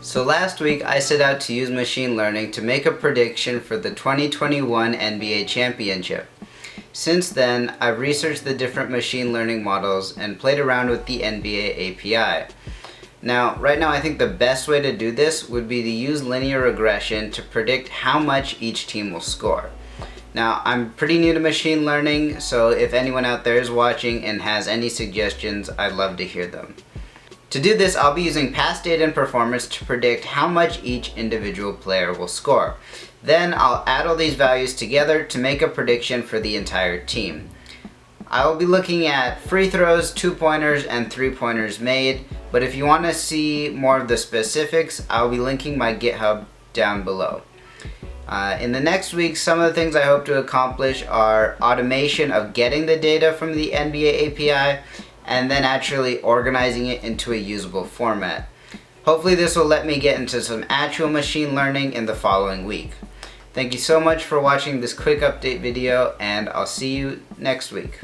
So last week I set out to use machine learning to make a prediction for the 2021 NBA Championship. Since then, I've researched the different machine learning models and played around with the NBA API. Right now I think the best way to do this would be to use linear regression to predict how much each team will score. Now, I'm pretty new to machine learning, so if anyone out there is watching and has any suggestions, I'd love to hear them. To do this, I'll be using past data and performance to predict how much each individual player will score. Then I'll add all these values together to make a prediction for the entire team. I will be looking at free throws, 2-pointers, and 3-pointers made, but if you want to see more of the specifics, I'll be linking my GitHub down below. In the next week, some of the things I hope to accomplish are automation of getting the data from the NBA API, and then actually organizing it into a usable format. Hopefully this will let me get into some actual machine learning in the following week. Thank you so much for watching this quick update video, and I'll see you next week.